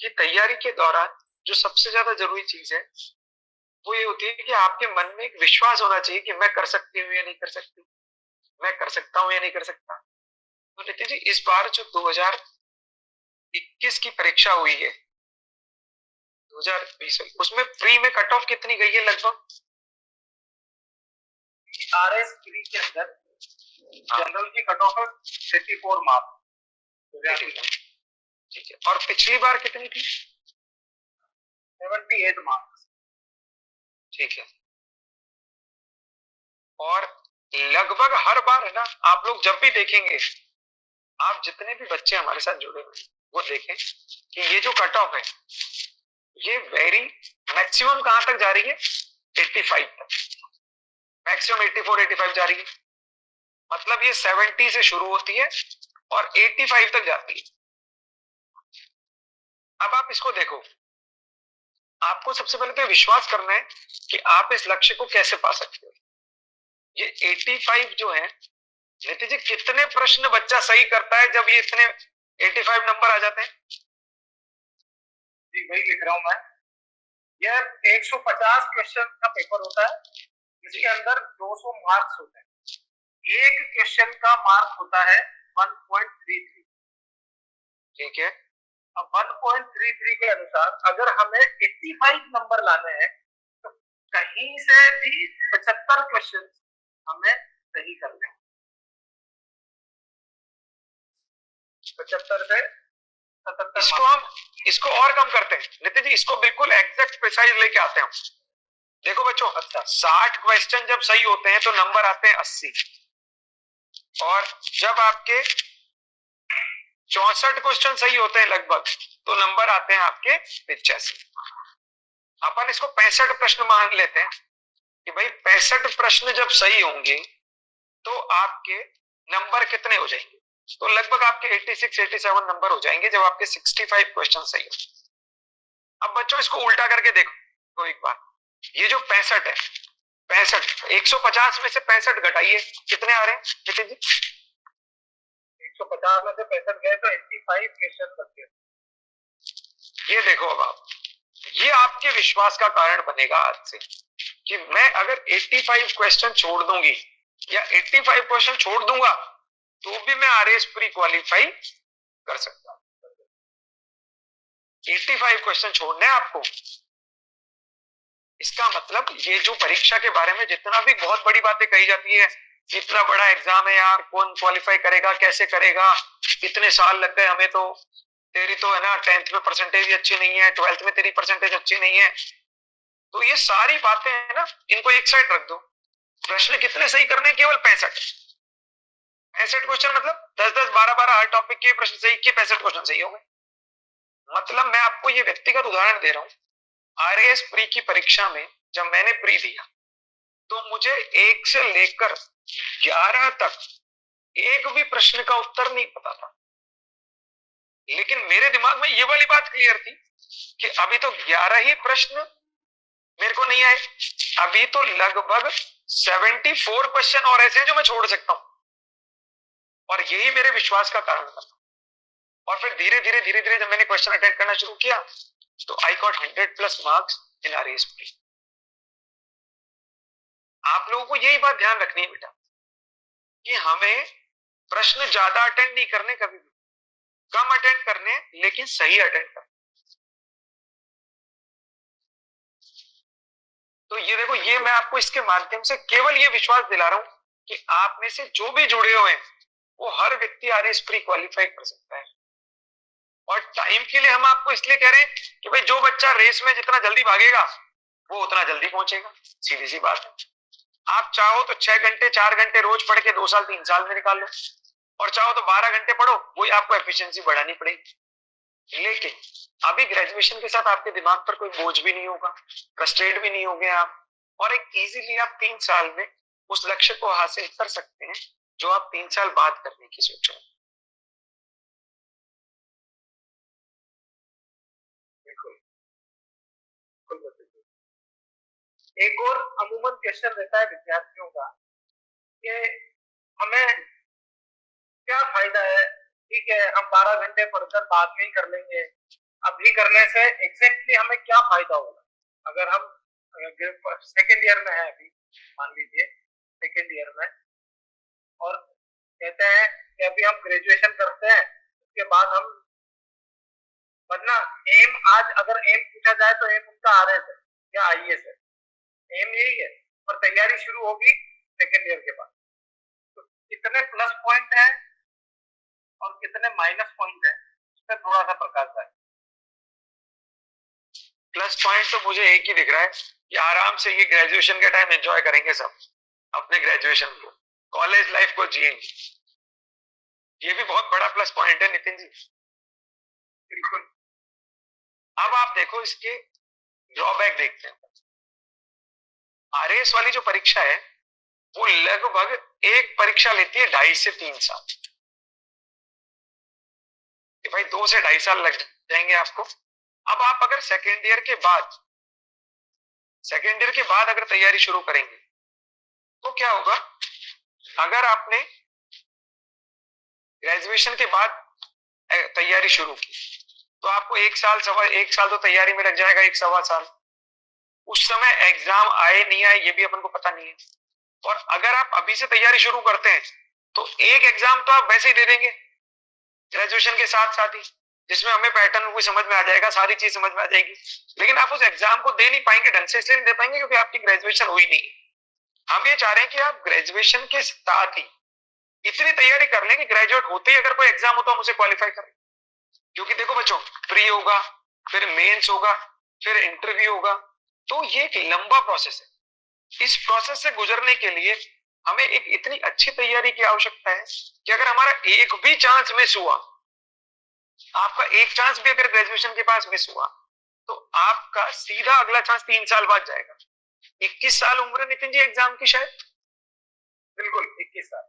कि तैयारी के दौरान जो सबसे ज्यादा जरूरी चीज है वो ये होती है कि आपके मन में एक विश्वास होना चाहिए कि मैं कर सकती हूँ या नहीं कर सकती, मैं कर सकता हूँ या नहीं कर सकता। तो नितिन जी, इस बार जो 2021 की परीक्षा हुई है, 2020 उसमें प्री में कट ऑफ कितनी गई है लगभग? RS प्री के अंदर जनरल की कट ऑफ 34 मार्क्स। ठीक है, और पिछली बार कितनी थी? 78 मार्क्स। ठीक है, और लगभग हर बार है ना, आप लोग जब भी देखेंगे, आप जितने भी बच्चे हमारे साथ जुड़े हुए वो देखें कि ये जो कट ऑफ है ये वेरी मैक्सिमम कहां तक जा रही है? 85 तक, मैक्सिमम 84 85 जा रही है। मतलब ये 70 से शुरू होती है और 85 तक जाती है। अब आप इसको देखो, आपको सबसे पहले तो विश्वास करना है कि आप इस लक्ष्य को कैसे पा सकते हो। ये 85 जो है, नितिन जी, कितने प्रश्न बच्चा सही करता है जब ये इतने 85 नंबर आ जाते हैं? जी वही लिख रहा हूं मैं। यह 150 क्वेश्चन का पेपर होता है, इसके अंदर 200 मार्क्स होते हैं। एक क्वेश्चन का मार्क होता है 1.33। ठीक है, अब 1.33 के अनुसार अगर हमें 85 नंबर लाने हैं तो कहीं से भी 75 क्वेश्चन हमें सही करने हैं। 75 से 77 इसको और कम करते हैं नितिन जी, इसको बिल्कुल एग्जैक्ट प्रिसाइज लेके आते हैं। देखो बच्चों, 60 क्वेश्चन जब सही होते हैं तो नंबर आते हैं 80, और जब आपके 64 क्वेश्चन सही होते हैं लगभग तो नंबर आते हैं आपके 85। अपन इसको 65 प्रश्न मान लेते हैं कि भाई 65 प्रश्न जब सही होंगे तो आपके नंबर कितने हो जाएंगे? तो लगभग आपके 86 87 नंबर हो जाएंगे जब आपके 65 क्वेश्चन सही हो। अब बच्चों इसको उल्टा करके देखो तो एक बार, ये जो 65 है, 65 150 में से 65 घटाइए, कितने आ रहे हैं नितिन जी? 150 में से 65 गए तो 85 क्वेश्चन बचे। ये देखो, अब आप, ये आपके विश्वास का कारण बनेगा आज से कि मैं अगर 85 क्वेश्चन छोड़ दूंगी या 85 क्वेश्चन छोड़ दूंगा तो भी मैं RAS प्री क्वालिफाई कर सकता हूं। 85 क्वेश्चन छोड़ने हैं आपको। इसका मतलब ये जो परीक्षा के बारे में जितना भी बहुत बड़ी बातें कही जाती है, इतना बड़ा एग्जाम है यार, कौन क्वालिफाई करेगा, कैसे करेगा, इतने साल लग गए हमें, तो तेरी तो है ना 10th में परसेंटेज भी अच्छी नहीं है, 12th में तेरी परसेंटेज अच्छी नहीं है, तो ये सारी बातें है ना, इनको एक साइड रख दो। प्रश्न कितने सही करने हैं? केवल 65 क्वेश्चन, मतलब 10 12 12 हर टॉपिक के प्रश्न सही किए, 65 क्वेश्चन सही हो गए। मतलब मैं आपको ये व्यक्तिगत उदाहरण दे रहा हूँ, RAS प्री की परीक्षा में जब मैंने प्री दिया तो मुझे 1 से लेकर 11 तक एक भी प्रश्न का उत्तर नहीं पता था, लेकिन मेरे दिमाग में ये वाली बात क्लियर थी कि अभी तो 11 ही प्रश्न मेरे को नहीं आए, अभी तो लगभग 74 क्वेश्चन और ऐसे हैं जो मैं छोड़ सकता हूं, और यही मेरे विश्वास का कारण था। और फिर धीरे धीरे धीरे धीरे जब मैंने क्वेश्चन अटेंड करना शुरू किया तो I got 100+ marks in RAS pre. आप लोगों को यही बात ध्यान रखनी है बेटा कि हमें प्रश्न ज्यादा अटेंड नहीं करने, कभी भी कम अटेंड करने, लेकिन सही अटेंड करने। तो ये देखो, ये मैं आपको इसके माध्यम से केवल ये विश्वास दिला रहा हूं कि आप में से जो भी जुड़े हुए हैं वो हर व्यक्ति RAS प्री क्वालिफाई कर सकता है। और टाइम के लिए हम आपको इसलिए कह रहे हैं कि भाई जो बच्चा रेस में जितना जल्दी भागेगा वो उतना जल्दी पहुंचेगा, सीधी सी बात है। आप चाहो तो 6 घंटे 4 घंटे रोज पढ़ के 2 साल 3 साल में निकाल लो, और चाहो तो 12 घंटे पढ़ो, वही आपको एफिशिएंसी बढ़ानी पड़ेगी। लेकिन अभी ग्रेजुएशन के साथ आपके दिमाग पर कोई बोझ भी नहीं होगा, फ्रस्ट्रेट भी नहीं होंगे आप, और एक इजीली आप 3 साल में उस लक्ष्य को हासिल कर सकते हैं जो आप 3 साल बाद करने की सोच रहे हैं। एक और अमूमन क्वेश्चन रहता है विद्यार्थियों का कि हमें क्या फायदा है, ठीक है हम 12 घंटे पढ़कर बाद में ही कर लेंगे, अभी जल्दी करने से एग्जैक्टली हमें क्या फायदा होगा? अगर हम सेकेंड ईयर में है अभी, मान लीजिए सेकेंड ईयर में, और कहते हैं कि अभी हम ग्रेजुएशन करते हैं, उसके बाद हम, वरना एम, आज अगर एम पूछा जाए तो एम उनका आरएस है या आईएएस है, एम यही है, और तैयारी शुरू होगी सेकेंड ईयर के बाद। तो कितने प्लस पॉइंट है और कितने माइनस पॉइंट है, उस पर थोड़ा सा प्रकाश डालें। प्लस पॉइंट तो मुझे एक ही दिख रहा है कि आराम से ये ग्रेजुएशन के टाइम एंजॉय करेंगे सब अपने ग्रेजुएशन को, कॉलेज लाइफ को जिएंगे। ये भी बहुत बड़ा प्लस पॉइंट है नितिन जी। बिल्कुल। अब आप देखो इसके ड्रॉबैक देखते हैं। आरएएस वाली जो परीक्षा है वो लगभग एक परीक्षा लेती है 2.5 से 3 साल। कि भाई 2 से 2.5 साल लग जाएंगे आपको। अब आप अगर सेकेंड ईयर के बाद अगर तैयारी शुरू करेंगे तो क्या होगा? अगर आपने ग्रेजुएशन के बाद तैयारी शुरू की तो आपको 1 साल तो तैयारी में लग जाएगा, 1-1.25 साल। उस समय एग्जाम आए नहीं आए ये भी अपन को पता नहीं है। और अगर आप अभी से तैयारी शुरू करते हैं तो एक एग्जाम तो आप वैसे ही दे देंगे ग्रेजुएशन के साथ साथ ही, जिसमें हमें पैटर्न भी समझ में आ जाएगा, सारी चीज समझ में आ जाएगी। लेकिन आप उस एग्जाम को दे नहीं पाएंगे, ढंग से इसलिए नहीं दे पाएंगे क्योंकि आपकी ग्रेजुएशन हुई नहीं। हम ये चाह रहे हैं कि आप ग्रेजुएशन के साथ ही इतनी तैयारी कर लें कि ग्रेजुएट होते ही अगर कोई एग्जाम हो तो हम उसे क्वालिफाई करें। क्योंकि देखो बच्चों, प्री होगा, फिर मेंस होगा, फिर इंटरव्यू होगा, तो ये एक लंबा प्रोसेस है। इस प्रोसेस से गुजरने के लिए हमें एक इतनी अच्छी तैयारी की आवश्यकता है कि अगर हमारा एक भी चांस मिस हुआ, आपका एक चांस भी अगर ग्रेजुएशन के पास मिस हुआ तो आपका सीधा अगला चांस 3 साल बाद जाएगा। 21 साल उम्र नितिन जी एग्जाम की शायद, बिल्कुल 21 साल।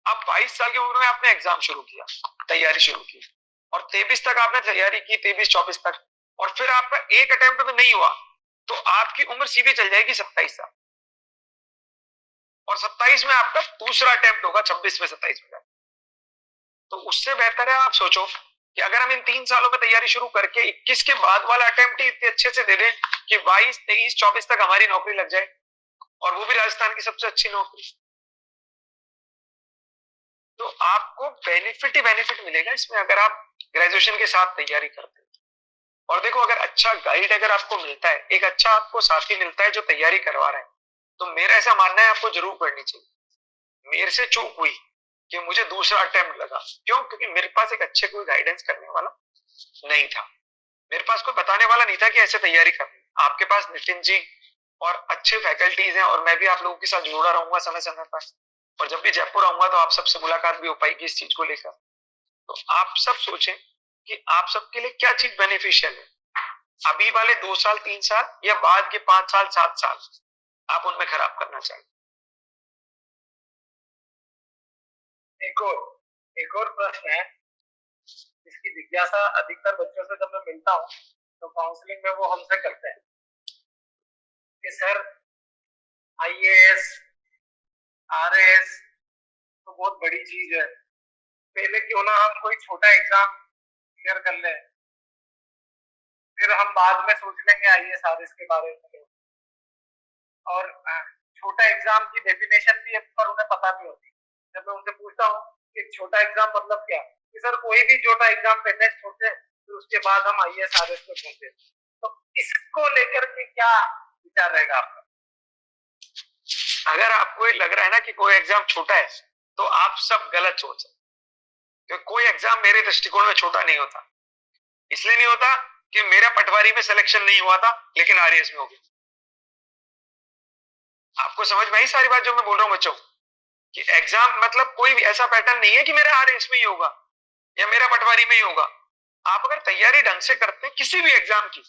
अब 22 साल की उम्र में आपने एग्जाम शुरू किया, तैयारी शुरू की, और 23 तक आपने तैयारी की, 23-24 तक, और फिर आपका एक अटेम्प्ट भी नहीं हुआ तो आपकी उम्र सीधी चल जाएगी 27 साल। और 27 में आपका दूसरा अटेम्प्ट होगा, 26 में 27 में। तो उससे बेहतर है आप सोचो कि अगर हम इन 3 सालों में तैयारी शुरू करके 21 के बाद वाला अटेम्प्ट ही इतने अच्छे से दे दें कि 22, 23, 24 तक हमारी नौकरी लग जाए, और वो भी राजस्थान की सबसे अच्छी नौकरी, तो आपको बेनिफिट ही बेनिफिट मिलेगा इसमें अगर आप ग्रेजुएशन के साथ तैयारी करते हैं। और देखो, अगर अच्छा गाइड अगर आपको मिलता है, एक अच्छा आपको साथी मिलता है जो तैयारी करवा रहा है, तो मेरा ऐसा मानना है आपको जरूर करनी चाहिए। मेरे से चूक हुई कि मुझे दूसरा अटेम्प्ट लगा, क्यों? क्योंकि मेरे पास एक अच्छे कोई गाइडेंस करने वाला नहीं था, मेरे पास कोई बताने वाला नहीं था कि ऐसे तैयारी करनी। आपके पास नितिन जी और अच्छे फैकल्टीज हैं, और मैं भी आप लोगों के साथ जुड़ा रहूंगा समय समय पर, और जब भी जयपुर आऊंगा तो आप सबसे मुलाकात भी हो पाएगी इस चीज को लेकर। तो आप सब सोचें कि आप सबके लिए क्या चीज बेनिफिशियल है, अभी वाले 2 साल 3 साल या बाद के 5 साल 7 साल आप उनमें खराब करना चाहिए। एक और प्रश्न है जिसकी जिज्ञासा अधिकतर बच्चों से जब मैं मिलता हूँ तो काउंसलिंग में वो हमसे करते हैं कि सर आईएएस आरएएस तो बहुत बड़ी चीज है, पहले क्यों ना हम कोई छोटा एग्जाम क्लियर कर ले, फिर हम बाद में सोच लेंगे आईएएस आरएएस के बारे में। और छोटा एग्जाम की डेफिनेशन भी पर उन्हें पता नहीं होती। जब मैं उनसे पूछता हूँ कि छोटा एग्जाम मतलब क्या, कि सर कोई भी छोटा एग्जाम पहले छोड़ते फिर उसके बाद हम आईएएस आरएएस को छोड़ते। तो इसको लेकर के क्या विचार रहेगा आपका? अगर आपको ये लग रहा है ना कि कोई एग्जाम छोटा है तो आप सब गलत सोच रहे, क्योंकि कोई एग्जाम मेरे दृष्टिकोण में छोटा नहीं होता। इसलिए नहीं होता कि मेरा पटवारी में सिलेक्शन नहीं हुआ था लेकिन आरएएस में हो गया। आपको समझ में आई सारी बात जो मैं बोल रहा हूँ बच्चों? कि एग्जाम मतलब कोई भी ऐसा पैटर्न नहीं है कि मेरा आरएएस में ही होगा या मेरा पटवारी में ही होगा। आप अगर तैयारी ढंग से करते हैं किसी भी एग्जाम की,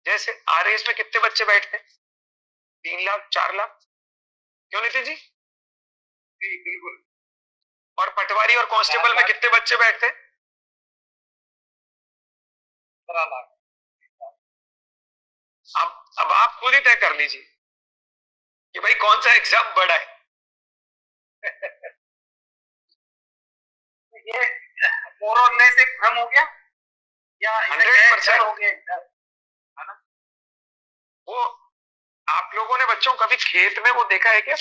जैसे आरएएस में कितने बच्चे बैठते हैं? 3 लाख 4 लाख, क्यों नितिन जी? जी बिल्कुल। और पटवारी और कांस्टेबल में कितने बच्चे बैठते हैं? 15 लाख। अब आप खुद ही तय कर लीजिए कि भाई कौन सा एग्जाम बड़ा है। ये मोर और लेस एक भ्रम हो गया, या इसे 100% डर हो गया, डर, है ना? वो आप लोगों ने बच्चों कभी खेत में वो देखा है क्या,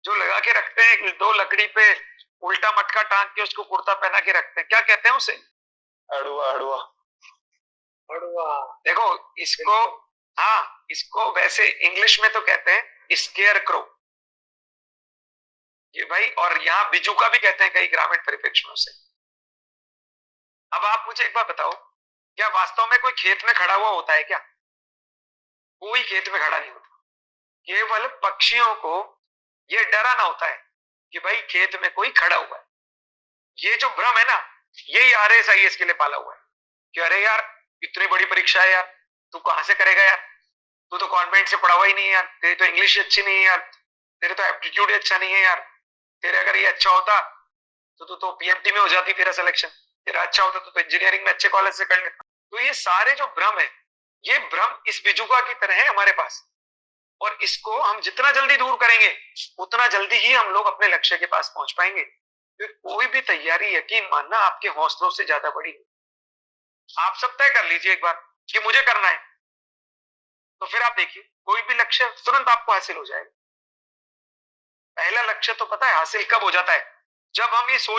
जो लगा के रखते हैं दो लकड़ी पे, उल्टा मटका टांग के उसको कुर्ता पहना के रखते हैं, क्या कहते हैं उसे? अड़ुआ अड़ुआ। अड़ुआ। देखो इसको, हाँ इसको वैसे इंग्लिश में तो कहते हैं स्केयर क्रो ये भाई, और यहाँ बिजुका भी कहते हैं कई ग्रामीण परिप्रेक्ष्य में उसे। अब आप मुझे एक बात बताओ, क्या वास्तव में कोई खेत में खड़ा हुआ होता है क्या? कोई खेत में खड़ा नहीं होता। केवल पक्षियों को ये डराना होता है कि भाई खेत में कोई खड़ा हुआ है। ये जो भ्रम है ना, यही RSIS के लिए पाला हुआ है कि अरे यार इतनी बड़ी परीक्षा है यार, तू कहां से करेगा यार, तू तो कॉन्वेंट से पढ़ा हुआ ही नहीं है यार, तेरी तो इंग्लिश अच्छी नहीं है यार, तेरे तो एप्टीट्यूड अच्छा नहीं है यार, तेरे अगर ये अच्छा होता तो तू PMT में हो जाती, तेरा सिलेक्शन, तेरा अच्छा होता तो इंजीनियरिंग में अच्छे कॉलेज से कर लेता। तो ये सारे जो भ्रम है, ये भ्रम इस बिजुका की तरह है हमारे पास, और इसको हम जितना जल्दी दूर करेंगे उतना जल्दी ही हम लोग अपने लक्ष्य के पास पहुंच पाएंगे। फिर कोई भी तैयारी यकीन मानना आपके हौसलों से ज्यादा बड़ी है। आप सब तय कर लीजिए एक बार कि मुझे करना है, तो फिर आप देखिए कोई भी लक्ष्य तुरंत आपको हासिल हो जाएगा। पहला लक्ष्य तो पता है हासिल कब हो जाता है, जब हम ये सोच